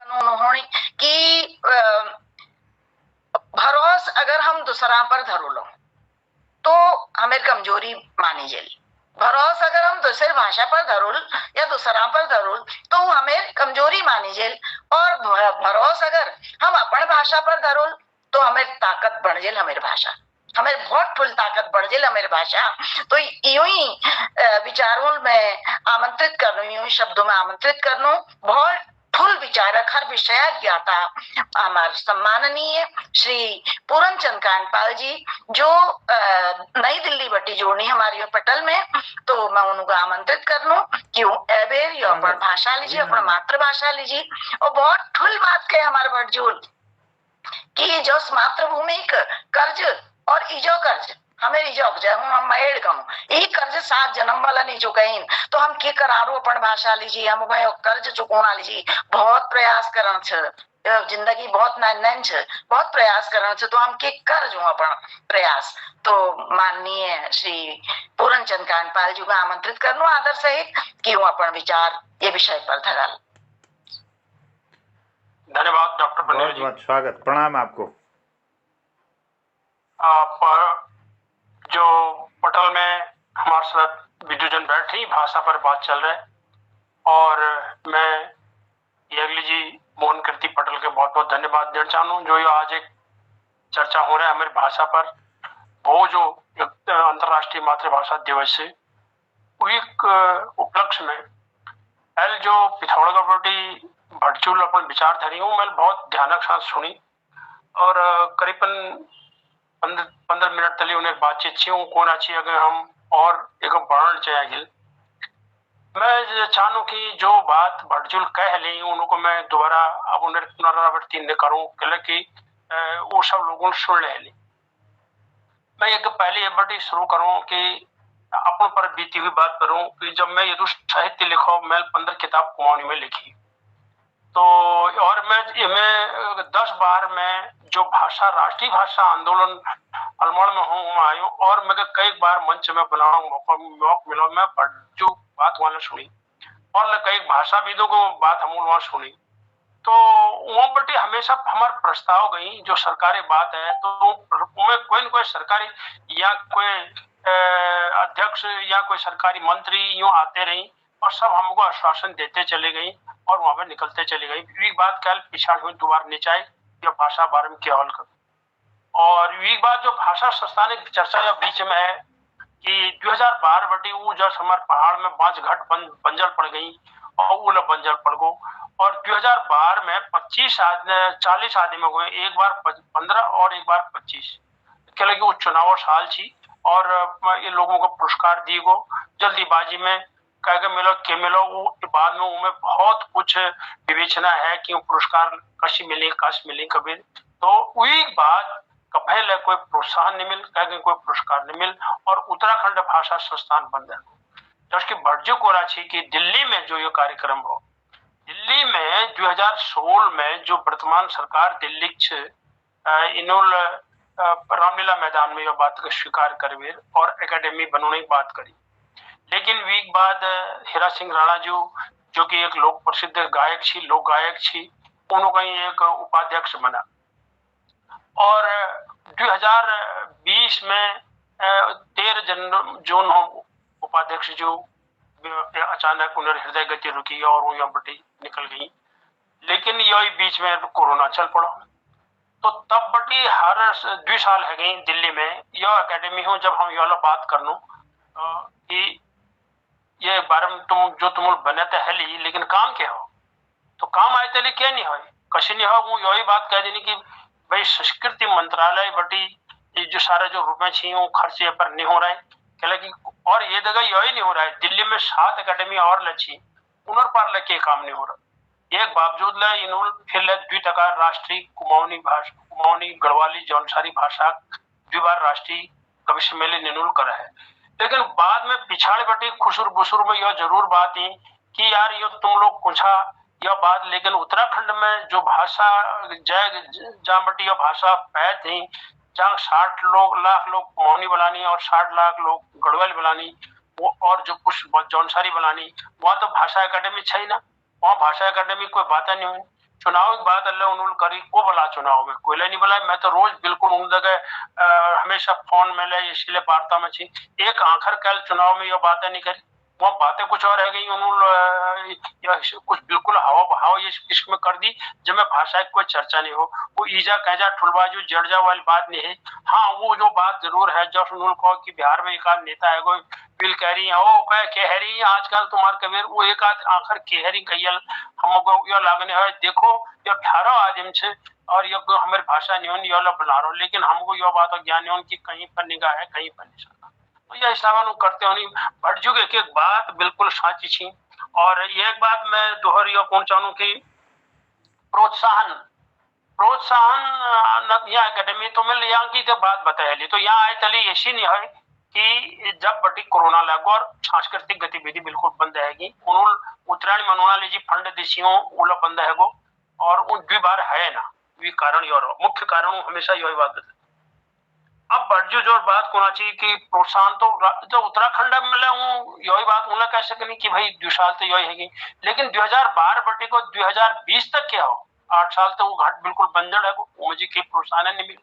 उन्होंने कि भरोस अगर हम दूसरा पर धरो लो तो हमें कमजोरी मानी जाए। भरोस अगर हम दूसरी भाषा पर धरुल या दूसरा पर धरुल तो हमें कमजोरी मानी जाए, और भरोस अगर हम अपने भाषा पर धरुल तो हमें ताकत बढ़ जाए। हमारी भाषा हमें बहुत फुल ताकत बढ़ जाए हमारी भाषा। तो यूं ही विचारों में आमंत्रित कर यूं ही शब्दों में आमंत्रित कर बहुत फुल विचारक हर विषय ज्ञाता हमारे सम्माननीय श्री पूरन चंद कांडपाल जी जो नई दिल्ली बटी जोड़नी हमारी पटल में, तो मैं उनको आमंत्रित कर लूं क्यों एबेर यो अपन भाषा लीजिए, अपन मातृभाषा लीजिए। और बहुत ठुल बात के हमारे भटजूल कि जो मातृभूमि कर्ज और इजो कर्ज हमें इजोक जाए हूं हम मेड़ कहूं यही कर्ज 7 जन्म वाला नहीं चुकाइन, तो हम के करारो अपन भाषा लीजिए, हम कर्ज चुकाना लीजिए। बहुत प्रयास करन छ, जिंदगी बहुत नैन छ, बहुत प्रयास करन छ, तो हम के कर जो अपन प्रयास। तो माननीय श्री पूरन चंद कांडपाल जी को आमंत्रित करनो आदर सहित कि वो अपन विचार ये विषय पर धराल। धन्यवाद डॉक्टर पटेल जी। बहुत स्वागत, प्रणाम आपको। आप जो पटल में हमारे साथ विद्युजन बैठे भाषा पर बात चल रहा है, और मैं अगली जी मोहन कीर्ति पटेल के बहुत बहुत धन्यवाद देना चाहूँ जो ये आज एक चर्चा हो रहा है हमारी भाषा पर। वो जो अंतर्राष्ट्रीय मातृभाषा दिवस है एक उपलक्ष्य में एल जो पिथौरागढ़ बटी भटचूल अपन विचार धरी हूँ मैं बहुत ध्यान के साथ सुनी, और करीबन 15 मिनट तले उन्हें बातचीत छी कौन अच्छी अगर हम और एक बढ़ना चाहिए। मैं चाहूँ कि जो बात भटचूल कह ली उनको मैं दोबारा अब उन्हें पुनरावृत्ति न करूं कि वो सब लोगों ने सुन ले ली। मैं एक पहले ये बटी शुरू करूं कि अपन पर बीती हुई बात करूं कि जब मैं ये साहित्य लिखा मैं 15 किताब कुमाऊनी में लिखी, तो और मैं 10 बार मैं जो भाषा राष्ट्रीय भाषा आंदोलन अल्मोड़ में हूँ आयो, और मैं कई बार मंच में बुलाऊं मौका मिला मैं जो बात वाले सुनी और कई भाषाविदों को बात हम वहां सुनी। तो वो बटे हमेशा हमारे प्रस्ताव गई जो सरकारी बात है तो उनमें कोई न कोई सरकारी या कोई अध्यक्ष या कोई सरकारी मंत्री यूं आते रही और सब हमको आश्वासन देते चले गई और वहां पर निकलते चली गई। एक बात कल पिछाड़ हुई दोबारा निचाई या भाषा बारे में क्या हल कर। और एक बात जो भाषा संस्थानिक चर्चा या बीच में है कि 2012 बटी वो जब हमारे पहाड़ में 5 घाट बंजर पड़ गई और वो बंजर पड़ गो, और 2012 में 40 आदमी हुए, एक बार 15 और एक बार 25 क्या लगे वो चुनाव साल थी और ये लोगों को पुरस्कार दी गो जल्दीबाजी में कह के मिलो के मिलो। वो बाद में उनमें बहुत कुछ विवेचना है कि वो पुरस्कार कशी मिली कभी तो वही बात पहले कोई प्रोत्साहन नहीं मिल कह कोई पुरस्कार नहीं मिल और उत्तराखंड भाषा संस्थान बंद है। जबकि भटजू कोराची की दिल्ली में जो ये कार्यक्रम हो, दिल्ली में 2016 में जो वर्तमान सरकार दिल्ली इनोल रामलीला मैदान में यह बात का स्वीकार करवे और एकेडमी बनाने की बात करी। लेकिन वीक बाद हीरा सिंह राणा जो कि एक लोक प्रसिद्ध गायक छी लोक गायक छी उन्होंने एक उपाध्यक्ष बना, और 2020 में 13 जून उपाध्यक्ष जो अचानक उन्हें हृदय गति रुकी और वो यहाँ बटी निकल गई। लेकिन यही बीच में कोरोना चल पड़ा, तो तब बटी हर 2 साल है गई दिल्ली में यह एकेडमी हो जब हम यह बात करनो कि ये बारे में तुम बने तो है ली लेकिन काम क्या हो, तो काम आए तले क्या नहीं हो कशी नहीं हो। वो यही बात कह देनी कि भाई संस्कृति मंत्रालय बटी जो सारा जो रुपए छी वो खर्च पर नहीं हो रहा है कि और ये जगह यही नहीं हो रहा है। दिल्ली में 7 एकेडमी और लची उन पर लगे काम नहीं हो रहा। एक बावजूद इन्होंने फिर 2% राष्ट्रीय कुमाऊनी गढ़वाली जौनसारी भाषा 2 बार राष्ट्रीय कवि सम्मेलन निनुल करा है। लेकिन बाद में पिछाड़े बटी खुसुर बुसुर में यह जरूर बात ही कि यार ये तुम लोग पूछा यह बात, लेकिन उत्तराखंड में जो भाषा जहाँ बटी यह भाषा पैद थी जहाँ 60 लाख लोग कुमाऊनी बुलानी और 60 लाख लोग गढ़वाली बुलानी वो और जो कुछ जौनसारी बुलानी वहाँ तो भाषा एकेडमी है ना, वहाँ भाषा एकेडमी कोई बात नहीं हुई। चुनाव की बात अल्लाह उन्होंने करी को बोला चुनाव में कोई नहीं बोला। मैं तो रोज बिल्कुल उन जगह हमेशा फोन में ले इसलिए वार्ता में छी एक आखिर कल चुनाव में ये बातें नहीं करी वो बातें कुछ और रह गई उन्होंने कुछ बिल्कुल हवा बहाव ये इसमें कर दी जब मैं भाषा की कोई चर्चा नहीं हो वो ईजा कैजा ठुलबाजू जड़जा वाली बात नहीं है। हाँ वो जो बात जरूर है जो उन्होंने कहा कि बिहार में एक आध नेता है कोई बिल कह रही है ओ पे कहरी आजकल तुम्हारे कबीर वो एक आध आखिर कहरी कहियल हमको यो लागने है देखो ये बिहारो आदिम छे और ये हमारी भाषा नहीं होनी यो बना रहा लेकिन हमको यो बात ज्ञान नहीं कि कहीं पर निगाह है कहीं पर निशाना तो यह हिसाब करते होनी भटजुग एक एक बात बिल्कुल साची छी। और एक बात मैं दोहरियो कौन चाहूँ कि प्रोत्साहन प्रोत्साहन यहाँ अकेडमी तो मिल यहाँ की जब बात बताई तो यहाँ आए चली ऐसी नहीं है कि जब बटी कोरोना लगो और सांस्कृतिक गतिविधि बिल्कुल बंद रहेगी उन्होंने उत्तरायण मनोना लीजिए फंड दिशियों उला बंद है गो और उन द्वि बार है ना वी कारण यो मुख्य कारण हमेशा यही बात है। अब बड़जू जो बात कोना चाहिए कि प्रोत्साहन तो जो उत्तराखंड में यही बात उन्हें कह सकनी कि भाई 2 साल तो यही है लेकिन 2012 बटे को 2020 तक क्या हो 8 साल तो वो घाट बिल्कुल बंजड़ है मुझे की प्रोत्साहन नहीं मिले।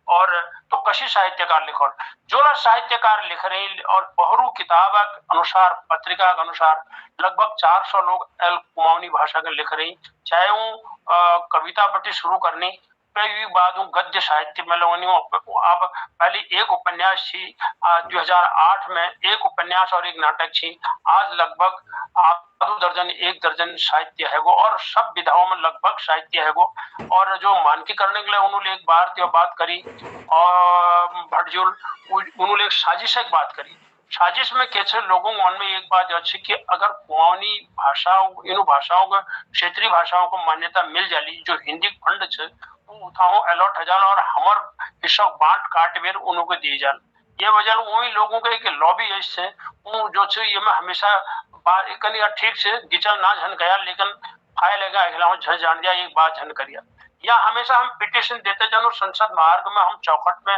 और तो कशी साहित्यकार लिखो जो साहित्यकार लिख रहे और पहरू किताब अनुसार पत्रिका के अनुसार लगभग 400 लोग एल कुमाऊनी भाषा के लिख रही चाहे वो कविता बटी शुरू करनी कई बाद गद्य साहित्य में अब पहले एक उपन्यास थी 2008 में एक उपन्यास और एक नाटक थी आज लगभग आधो दर्जन 1 दर्जन साहित्य है गो और सब विधाओं में लगभग साहित्य है गो। और जो मानकीकरण के लिए उन्होंने एक बात करी और भटजुल उन्होंने एक साजिश की बात करी साजिश में कैसे लोगों मन में एक बात अच्छी कि अगर कुमाऊनी भाषाओं इन भाषाओं का क्षेत्रीय भाषाओं को मान्यता मिल जाली जो हिंदी फंड छे उठाओ अलॉट हजार और हमर हिस्सा बांट काट बेर उनको दी जाल ये वजह वही लोगों के एक लॉबी ऐसे जो छे ये में हमेशा बात कनी ठीक से गिचल ना झन गया लेकिन फाइल लगा खिलाओ झन जान दिया एक बात झन करिया या हमेशा हम पिटिशन देते जनो संसद मार्ग में हम चौखट में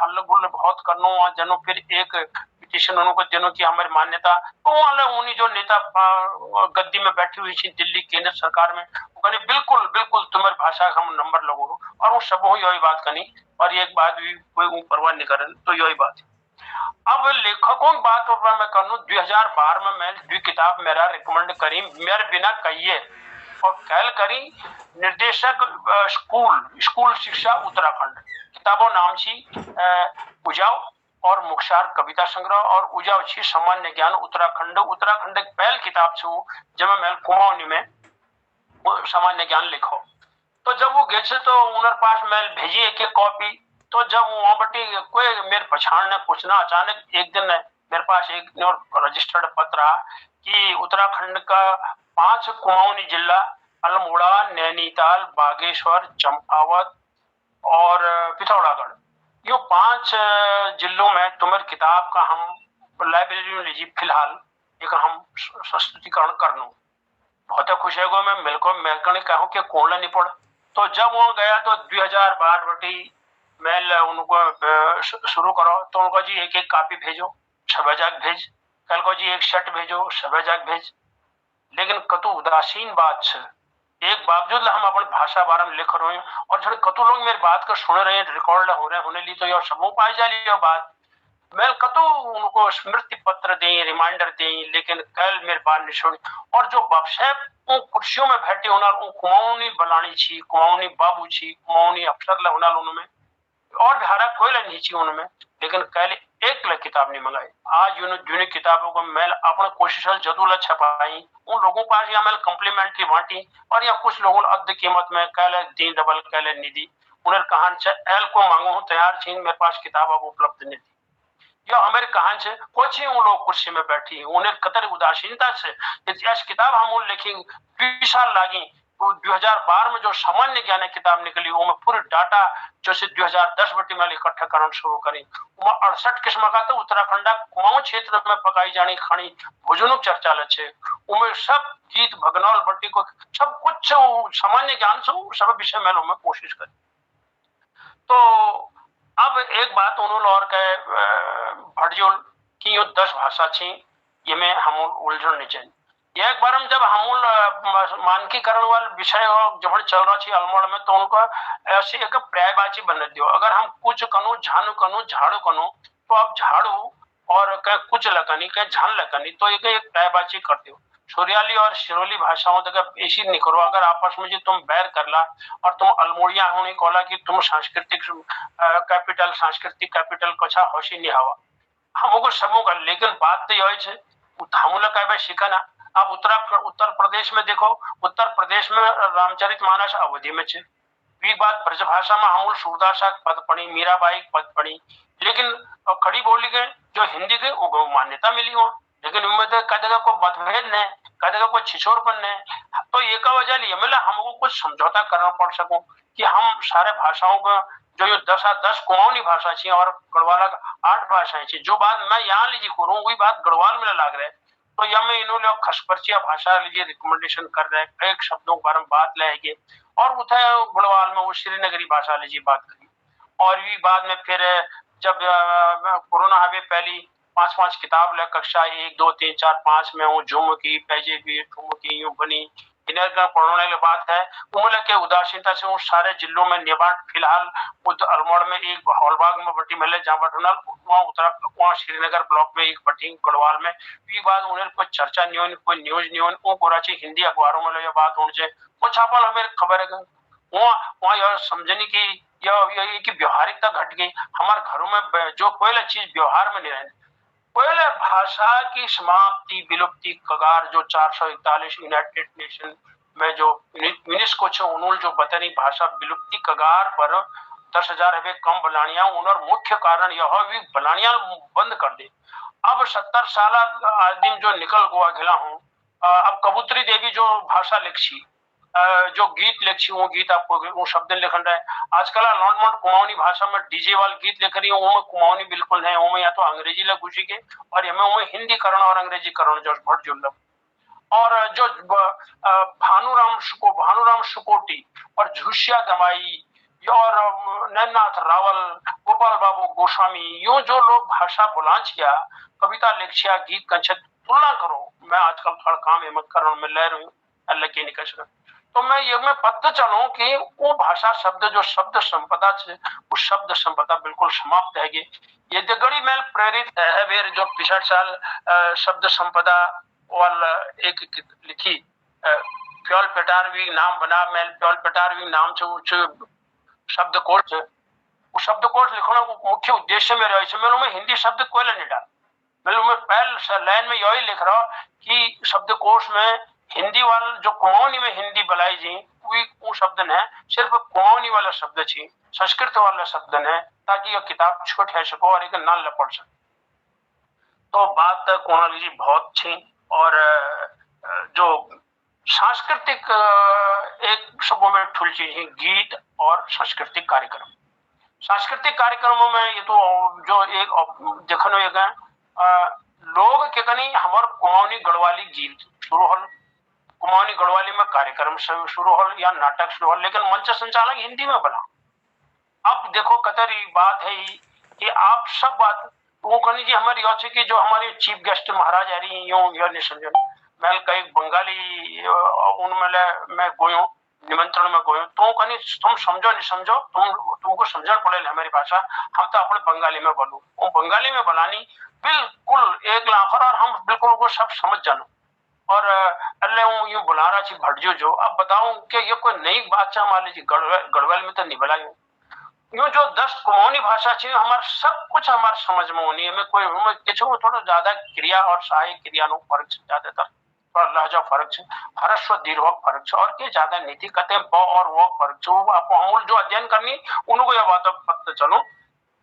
हल्ला गुल्ला बहुत करनो जनो फिर एक पिटिशन उनको देनो की हमारी मान्यता तो वाले उन्हीं जो नेता गद्दी में बैठी हुई थी दिल्ली केंद्र सरकार में कहने बिल्कुल बिल्कुल तुम्हारी भाषा का हम नंबर लगो और वो सब यही बात करनी और एक बात भी कोई परवाह नहीं करे तो यही बात है। अब लेखकों की बात मैं करूँ 2012 में मैं 2 किताब मेरा रिकमेंड करी मेरे बिना कहिए और कैल करी निर्देशक स्कूल शिक्षा उत्तराखंड किताबों नाम छी उजाव और मुखसार कविता संग्रह और उजाव छी सामान्य ज्ञान उत्तराखंड पहल किताब छू जब मैं कुमाऊनी में सामान्य ज्ञान लिखो तो जब वो गए तो उनर पास मैं भेजी एक कॉपी तो जब वहां बटी कोई मेरे पछाड़ ने पूछना अचानक एक दिन मेरे पास एक रजिस्टर्ड पत्र रहा कि उत्तराखंड का 5 कुमाऊनी जिला अल्मोड़ा नैनीताल बागेश्वर चंपावत और पिथौरागढ़ यो 5 जिलों में तुम्हारी किताब का हम लाइब्रेरी में लीजिए फिलहाल एक हम प्रस्तुतिकरण कर लूं बहुत खुश है मैं मिलकर मैं कहूँ कि कौन नहीं पड़ा तो जब वो गया तो 2012 बटी मेल उनको शुरू करो तो उनको जी एक कॉपी भेजो शबजाक भेज कल को जी एक शर्ट भेजो शबजाक भेज लेकिन कतु उदासीन बात है एक बावजूद हम अपनी भाषा बारे में लिख रहे हैं और जो कतु लोग मेरी बात को सुन रहे हैं रिकॉर्ड हो रहे होने ली तो यार सबों पाई जा ली बात मैं कतु उनको स्मृति पत्र दें रिमाइंडर दें लेकिन कल मेरे बात नहीं सुनी और जो बापसाहेब कुर्सियों में बैठे होना कुमाऊनी बलानी छी कुमाऊनी बाबू छी कुमाऊनी अफसर लहना उनमें और धारा कोई नहीं छी उनमें लेकिन कल एक किताब नहीं मंगाई आज यूनिक किताबों को मैं अपने कोशिश जदूल छपाई उन लोगों पास या मैं कम्प्लीमेंट्री बांटी और या कुछ लोगों अद्ध कीमत में कल दी डबल कल निधि उन्हें कहान एल को मांगो तैयार छीन मेरे पास किताब अब उपलब्ध नहीं थी या हमारे कहान से कुछ ही उन लोग कुर्सी में बैठी उन्हें कतर उदासीनता से इतिहास किताब हम उन लिखी 20 साल लागी तो 2012 में जो सामान्य ज्ञान किताब निकली वो मैं पूरी डाटा जो से 2010 बटी में इकट्ठा करना शुरू करी 68 किस्म का तो उत्तराखंड कुमाऊं क्षेत्र में पकाई जानी खानी भोजनों चर्चा लच्छे उनमें सब गीत भगनौल बटी को सब कुछ सामान्य ज्ञान से सब विषय में मैं कोशिश करी। तो अब एक बात उन्होंने और कहे भटजुल की यो 10 भाषा छी ये में हम उलझन नहीं चाहिए एक बार हम जब हमूल मानकीकरण वाले विषय जब चल रहा थी अल्मोड़ में, तो उनको ऐसी एक पर्यायवाची बन दियो, अगर हम कुछ कनु झानु कनु झाड़ू कनु, तो आप झाड़ू और कहीं कुछ लकनी कहीं झान लकनी, तो एक एक पर्यायवाची कर दियो। सुरियाली और शिरोली भाषाओं तक ऐसी निकरो, अगर आपस में जो तुम बैर करला और तुम अल्मोड़िया होने कोला कि तुम सांस्कृतिक कैपिटल कछा होशी नहीं हवा हमको समूह कर, लेकिन बात तो यही है हमला कह शिकना। अब उत्तर प्रदेश में देखो, उत्तर प्रदेश में रामचरितमानस अवधि में छे, वी बात ब्रजभाषा में हमूल सूरदास पद पढ़ी, मीराबाई पद पढ़ी, लेकिन खड़ी बोली के जो हिंदी के वो मान्यता मिली हो, लेकिन उनमें तो कदे को मतभेद ने, कदे को छिछोरपन ने, तो एक वजह लिए मिला हमको कुछ समझौता करना पड़ सको कि हम सारे भाषाओं का जो ये 10 कुमाऊनी भाषा थी और गढ़वाला 8 भाषाएं थी, जो बात मैं यहाँ लीजिए करूँ वही बात गढ़वाल में लाग रहे, तो यह में इन्होंने खसपर्चिया भाषा लीजिए रिकमेंडेशन कर रहे हैं, एक शब्दों पर हम बात लाएंगे और उठे गढ़वाल में वो श्रीनगरी भाषा लीजिए बात करी। और भी बाद में फिर जब कोरोना हवे पहली 5 किताब ले कक्षा 1 2 3 4 5 में हूँ झुम की पैजे की ठुम की यूं बनी इन्हें पढ़ने की बात है। उमल के उदासीनता से वो सारे जिलों में निबाट फिलहाल अल्मोड़ में एक हॉलबाग में बटी मिले जहाँ बटनल वहाँ उत्तराखंड वहाँ श्रीनगर ब्लॉक में एक बटी गढ़वाल में भी बात उन्हें कोई चर्चा नहीं होनी, कोई न्यूज नहीं होनी, वो कोराची हिंदी अखबारों में ये बात होनी चाहिए, वो छापल हमें खबर है वहाँ यह समझने की यह की व्यवहारिकता घट गई हमारे घरों में, जो पहले चीज व्यवहार में नहीं रहे, पहले भाषा की समाप्ति विलुप्ति कगार जो 441 यूनाइटेड नेशन में जो यूनेस्को उन्होंने जो बतनी भाषा विलुप्ति कगार पर 10,000 कम बलानिया उन्होंने मुख्य कारण यह भी बलानिया बंद कर दे। अब 70 साल आदमी जो निकल गुआ घिला हूँ, अब कबूतरी देवी जो भाषा लिखी जो गीत लिखी वो गीत आपको वो शब्द लिखन रहे आजकल लॉन्डमोट कुमाऊनी भाषा में डीजे वाल गीत लिख रही है, कुमाऊनी बिल्कुल है, या तो अंग्रेजी लग घुसी के और हमें हिंदी करण और अंग्रेजी करण जो भट जुल्लम और जो भानुराम सुकोटी और झुसिया दमाई और नैननाथ रावल गोपाल बाबू गोस्वामी यूं जो लोग भाषा बुलाचिया कविता लिखिया गीत कंचत तुलना करो, मैं आजकल थोड़ा काम हिम्मत करण में ले रही हूँ अल्लाह की निकल, तो मैं ये में पता चलूं कि वो भाषा शब्द जो शब्द संपदा है वो शब्द संपदा बिल्कुल समाप्त है। ये दगड़ी मेल प्रेरित है वेर जो पिछले साल शब्द संपदा वाल एक लिखी प्योल पेटारवी नाम बना मेल प्योल पेटारवी नाम से शब्द कोश वो शब्द कोश लिखने को मुख्य उद्देश्य में रहे मैं में हिंदी शब्द कोई नहीं डाल, मैं पहले लाइन में यही लिख रहा कि शब्द कोश में हिंदी वाला जो कुमाऊनी में हिंदी बलाई जी वो शब्द ने सिर्फ कुमाऊनी वाला शब्द छी संस्कृत वाला शब्द ने ताकि यह किताब छोट है सको और एक ना लपड़ सके। तो बात कोणाली जी बहुत छी और जो सांस्कृतिक एक सबों में ठुल चीज है गीत और सांस्कृतिक कार्यक्रम। सांस्कृतिक कार्यक्रमों में ये तो जो एक देखो एक लोग के कनी हमारे कुमाऊनी गढ़वाली गीत शुरू हो, कुमाऊनी गढ़वाली में कार्यक्रम शुरू हो या नाटक शुरू हो, लेकिन मंच संचालक हिंदी में बना। अब देखो कतरी बात है कि आप सब बात वो करनी जी हमारी योचे की जो हमारे चीफ गेस्ट महाराज आ रही यूं यो नहीं समझो मैं कई बंगाली उनमें मैं गोयूं निमंत्रण में गोयूं तो कहीं तुम समझो नहीं समझो तुमको समझना पड़ेगा हमारी भाषा, हम तो अपने बंगाली में बोलूं वो बंगाली में बनानी बिल्कुल एक लाखर और हम बिल्कुल वो सब समझ जानो और अल्लाह यूं बुला रहा छी भटजो जो अब बताऊं कि ये कोई नई बात है हमारे गढ़वाल में तो नहीं बुलाई यूं जो 10 कुमाऊनी भाषा चाहिए हमारे सब कुछ हमारे समझ में होनी है, कोई किसी थोड़ा ज्यादा क्रिया और सहायक क्रिया नो फर्क ज्यादातर थोड़ा लहजा फर्क है, हरस्व दीर्घ फर्क है और के ज्यादा नीति कहते हैं ब और वो फर्क है आपको हमूल जो अध्ययन करनी उनको यह बात पता चलो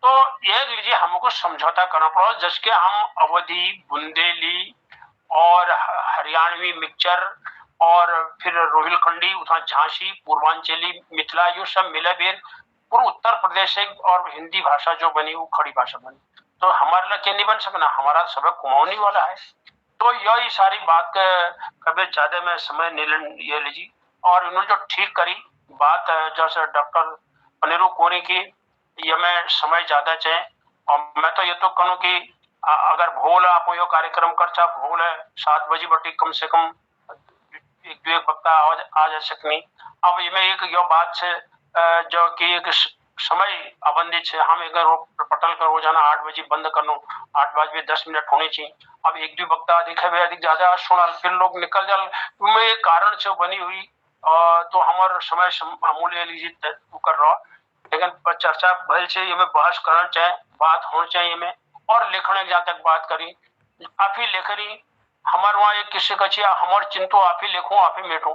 तो ये लीजिए हमको समझौता करना पड़ा जिसके हम अवधि बुंदेली और हरियाणवी मिक्सचर और फिर रोहिलखंडी उतना झांसी पूर्वांचली मिथिला यू सब मिले बेर पूर्व उत्तर प्रदेश से और हिंदी भाषा जो बनी वो खड़ी भाषा बनी, तो हमारे लिए क्या नहीं बन सकना, हमारा सब कुमाऊनी वाला है। तो यही सारी बात कभी ज्यादा में समय नहीं ये लीजिए और उन्होंने जो ठीक करी बात जैसे डॉक्टर पनेरू कोरी की ये में समय ज्यादा चाहे और मैं तो ये तो कहूँ कि अगर भोल आप यो कार्यक्रम करछा भोल है 7 बजे बटी कम से कम एक दो एक वक्ता आ जा सकनी। अब इनमें एक यो बात है जो कि एक समय अबंधित है। हम अगर पटल का रोजाना 8 बजे बंद करनो 8 बजे 10 मिनट होनी चाहिए। अब एक दो वक्ता अधिक है अधिक ज्यादा सुनल फिर लोग निकल जाल में एक कारण से बनी हुई तो हमारे समय अमूल्य लीजिए कर रहा। लेकिन चर्चा भल से ये बहस करना चाहे बात होनी चाहिए में और लेखन जहाँ तक बात करी आप ही लेखरी हमारे वहाँ एक किस्से कछी हमारे चिंतो आप ही लिखो आप ही मेटो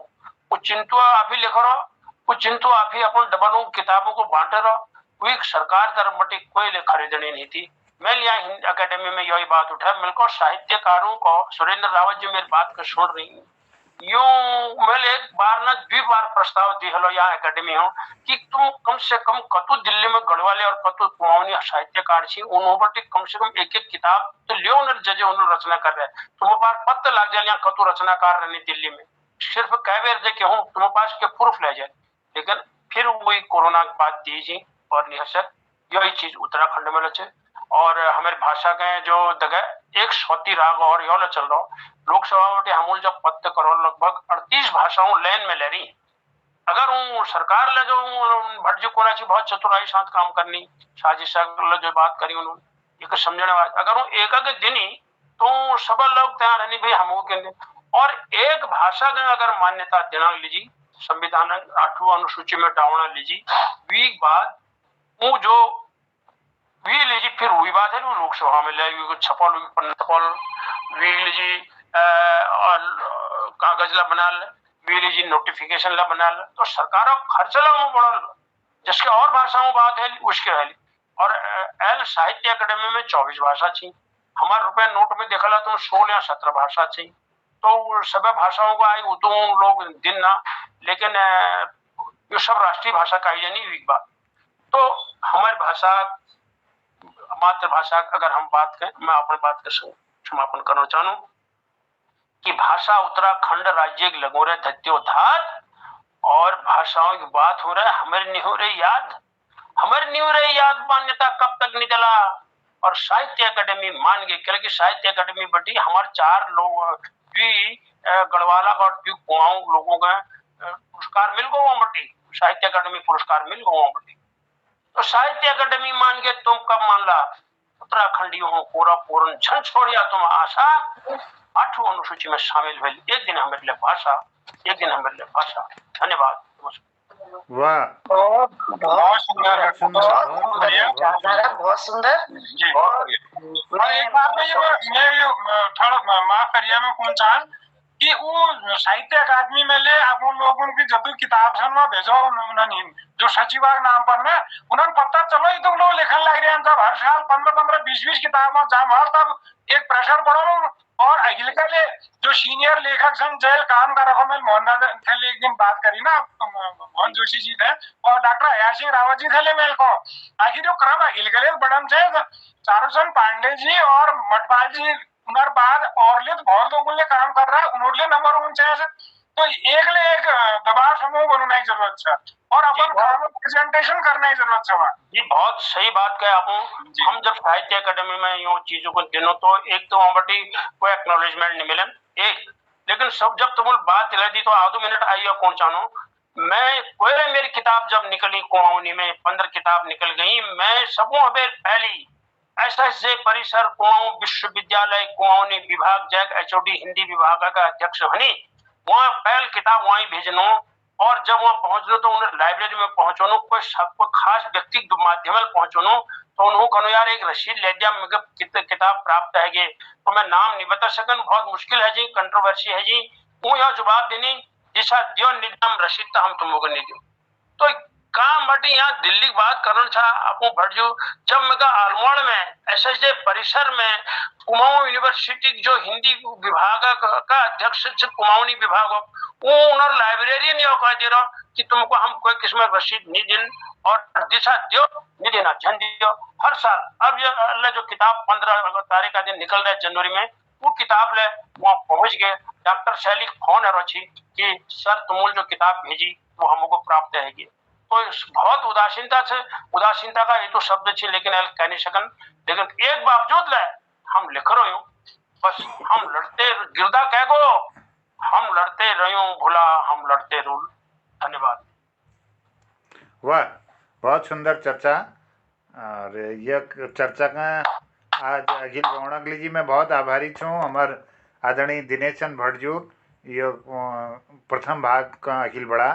वो चिंतो आप ही लिखो रहो वो चिंतो आप ही अपन डबलों किताबों को बांटे रहो वो एक सरकार तरफ बटी कोई ले खरीदनी नहीं थी। मैं यहाँ हिंदी अकेडमी में यही बात उठा मिलकर साहित्यकारों को सुरेंद्र रावत जी मेरी बात को सुन रही यूं मैंने एक बार ना 2 बार प्रस्ताव दी हलो यहाँ एकेडमी हो कि तुम कम से कम कतु दिल्ली में गढ़वाले और कतु कुमाऊनी साहित्यकार छी उन्होंने कम से कम एक एक किताब तो लियो न जजे उन्होंने रचना कर रहे तुम्हारे पास पत्ता लग जाए यहाँ कतु रचनाकार रहने दिल्ली में सिर्फ कह बेर जे हूँ तुम्हारे पास के प्रूफ ले जाए। लेकिन फिर वही कोरोना की बात दीजिए और निहसक यही चीज उत्तराखंड में लचे और हमारी भाषा के जो जगह एक स्वती राग और यो चल रहा लोकसभा में हमूल जब पत्ते करो लगभग 38 भाषाओं लाइन में ले रही। अगर हूँ सरकार ले जो भटजी कोना बहुत चतुराई साथ काम करनी साजिश जो बात करी उन्होंने एक समझने बात अगर हूँ एक दिन ही तो सब लोग तैयार रहनी भाई हम के और एक भाषा का अगर मान्यता देना लीजिए संविधान 8वीं अनुसूची में डालना लीजिए वी बाद वो जो वी लीजिए फिर वही बात है लोकसभा में ले छपल छपल वी लीजिए कागज ला बना वी लीजिए नोटिफिकेशन ला बना तो सरकार खर्च ला बढ़ल जिसके और भाषाओं बात है उसके है और एल साहित्य अकेडमी में 24 भाषा थी हमारे रुपया नोट में देखला तुम 16 या 17 भाषा थी तो सब भाषाओं को आई तो लोग दिन ना लेकिन ये सब राष्ट्रीय भाषा का ही नहीं हुई बात। तो हमारी भाषा मातृभाषा अगर हम बात करें मैं अपनी बात का समापन करना चाहूँ कि भाषा उत्तराखंड राज्य के लगोरे धत्यो धात और भाषाओं की बात हो रहा है हमारी नहीं हो रही याद हमारी नहीं हो रही याद मान्यता कब तक निकला और साहित्य अकेडमी मान गए क्योंकि साहित्य अकेडमी बटी हमारे 4 लोग भी गढ़वाला और कुमाऊं लोगों का पुरस्कार मिल गो बटी साहित्य अकेडमी पुरस्कार मिल गो बटी तो साहित्य अकेडमी मान के तुम कब मान ला उत्तराखंडियों हो पूरा पूर्ण झन छोड़िया तुम आशा 8वीं अनुसूची में शामिल हुई एक दिन हमारे लिए भाषा एक दिन हमारे लिए भाषा। धन्यवाद। वाह बहुत सुंदर बहुत सुंदर जी। और एक बात में ये थोड़ा माफ करिए मैं कौन चाह कि वो साहित्य अकादमी में ले आप लोगों की जब किताब सन वहाँ भेजो उन्होंने जो सचिवाग नाम पर ना उन्होंने पता चलो ये तो लोग लेखन लग रहे हैं जब हर साल 15-15 20-20 किताब जहाँ तब एक प्रेशर पड़ो और अखिल के लिए जो सीनियर लेखक सन जेल काम कर रखो मैं मोहनदास थे एक दिन बात करी ना मोहन जोशी जी थे और डॉक्टर अया सिंह रावत जी थे मेल को आखिर जो क्रम अखिल के लिए बड़न से चारूचंद पांडे जी और मटपाल जी उनर बाद और ले बहुत लोगों ने काम कर रहा है उन्होंने नंबर 49 तो एक ले एक दबाव समूह बनने की जरूरत है और अपन प्रेजेंटेशन करने की जरूरत है। ये बहुत सही बात कहे आप हम जब साहित्य अकेडमी में यूं चीजों को दिनों तो एक तो बटी कोई एक्नॉलेजमेंट नहीं मिले एक लेकिन सब जब तुम बात दिला दी तो आधो मिनट आई और कौन चाहूँ मैं कोई मेरी किताब जब निकली कुमाऊनी में 15 किताब निकल गई मैं सबों पहली एसएसजे परिसर कुमाऊं विश्वविद्यालय कुमाऊनी विभाग जैक एचओडी हिंदी विभाग का अध्यक्ष हनी वहाँ पहल किताब वहीं भेजनो और जब वहाँ पहुंचनो तो उन्हें लाइब्रेरी में पहुंचनो कोई खास व्यक्ति के माध्यम पहुंचनो तो उन्होंने कहो यार एक रसीद ले दिया मुझे किताब प्राप्त है गे तो मैं नाम नहीं बता सकन बहुत मुश्किल है जी कंट्रोवर्सी है जी वो यहाँ जवाब देनी दिशा दियो निजाम रसीद तो हम तुमको नहीं दो तो काम बटी यहाँ दिल्ली की बात करना था आपको भटजू जब मैं अल्मोड़ में एसएसजे परिसर में कुमाऊं यूनिवर्सिटी जो हिंदी विभाग का अध्यक्ष कुमाऊनी विभाग वो उन्होंने लाइब्रेरियन ये कह दे रहा कि तुमको हम कोई किस्म रसीद नहीं दिन और दिशा दियो नहीं देना झन दियो हर साल अब ये जो किताब 15 तारीख का दिन निकल रहा है जनवरी में वो किताब ले वहाँ पहुंच गए डॉक्टर शैली फोन है कि सर तुम जो किताब भेजी वो हमको प्राप्त है तो बहुत उदासीनता का ये तो शब्द छे लेकिन कह नहीं सकन लेकिन एक बावजूद ले हम लिख रहे हो, बस हम लड़ते गिरदा कह गो, हम लड़ते रहो भुला, हम लड़ते रूल। धन्यवाद। वाह, बहुत सुंदर चर्चा। और यह चर्चा का आज अखिल गौणकली जी मैं बहुत आभारी छूँ। हमार आदरणीय दिनेशन भट्टजूर ये प्रथम भाग का अखिल बड़ा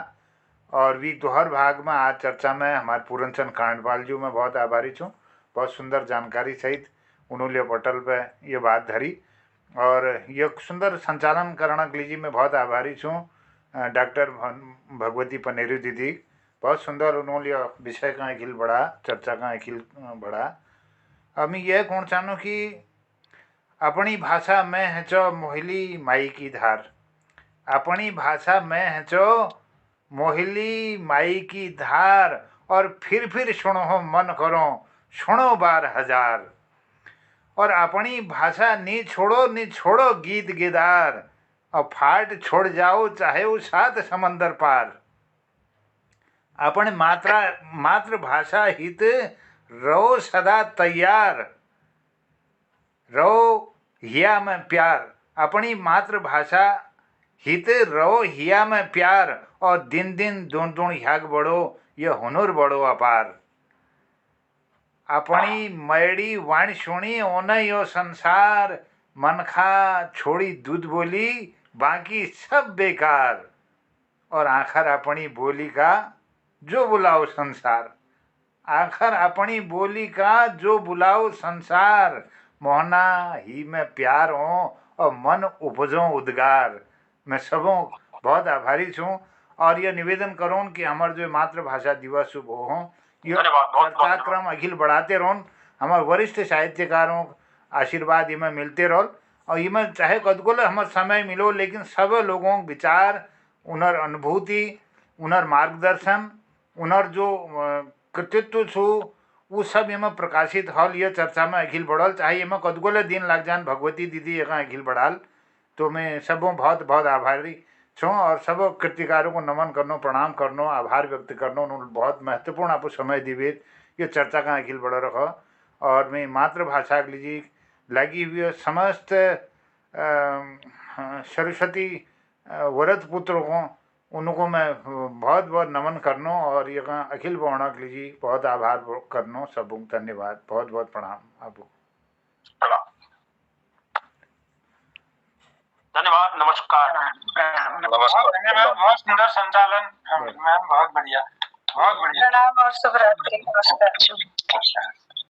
और भी दोहर भाग में आज चर्चा में हमारे पूरनचंद कांडपाल जी मैं बहुत आभारी छूँ। बहुत सुंदर जानकारी सहित उन्होंने पटल पे ये बात धरी और ये सुंदर संचालन करने के लिए मैं बहुत आभारी छूँ डॉक्टर भगवती पनेरू दीदी। बहुत सुंदर उन्होंने विषय का अखिल बड़ा, चर्चा का अखिल बड़ा। अब मैं यह कहना चाहूँ कि अपनी भाषा में है जो मोहिली माई की धार, अपनी भाषा में है जो मोहिली माई की धार, और फिर सुनो मन करो सुनो बार हजार, और अपनी भाषा नी छोड़ो गीत गिदार, और फाट छोड़ जाओ चाहे वो 7 समंदर पार। अपने मातृभाषा हित रहो सदा तैयार, रहो हिया में प्यार। अपनी मातृभाषा हित रहो हिया में प्यार, और दिन दिन दून ह्याग बढ़ो ये हुनर बढ़ो अपार। अपनी मैडी वाणी सुनी ओने यो संसार, मनखा छोड़ी दूध बोली बाकी सब बेकार, और आखिर अपनी बोली का जो बुलाओ संसार, आखिर अपनी बोली का जो बुलाओ संसार, मोहना ही में प्यार हो और मन उपजो उद्गार। मैं सबों बहुत आभारी छूँ और ये निवेदन करूँ कि हमारे जो मातृभाषा दिवस शुभ हो, ये चर्चा क्रम अखिल बढ़ाते रहो, हमारे वरिष्ठ साहित्यकारों आशीर्वाद इमें मिलते रहो, और इमें चाहे कदगोल हमारे समय मिलो लेकिन सब लोगों विचार, उनर अनुभूति, उनर मार्गदर्शन, उनर जो कृतित्व छू वो सब इमें प्रकाशित हल ये चर्चा में अखिल बढ़ल। चाहे इमें कदगोले दिन लग जान भगवती दीदी एक अखिल बढ़ाल, तो मैं सबों बहुत बहुत आभारी छूँ और सब कृतिकारों को नमन करनो, प्रणाम करनो, आभार व्यक्त करनो। उन्होंने बहुत महत्वपूर्ण आपको समय दिवे ये चर्चा का अखिल बढ़ रखा। और मैं मातृभाषा के लिए लगी हुई समस्त सरस्वती व्रत पुत्रों को उनको मैं बहुत बहुत नमन करनो और ये अखिल बौणा के लिए बहुत आभार करनो। सबको धन्यवाद, बहुत बहुत प्रणाम आपको। धन्यवाद, नमस्कार। धन्यवाद, बहुत सुंदर संचालन मैम, बहुत बढ़िया, बहुत बढ़िया। प्रणाम और शुभ रात्रि। नमस्कार।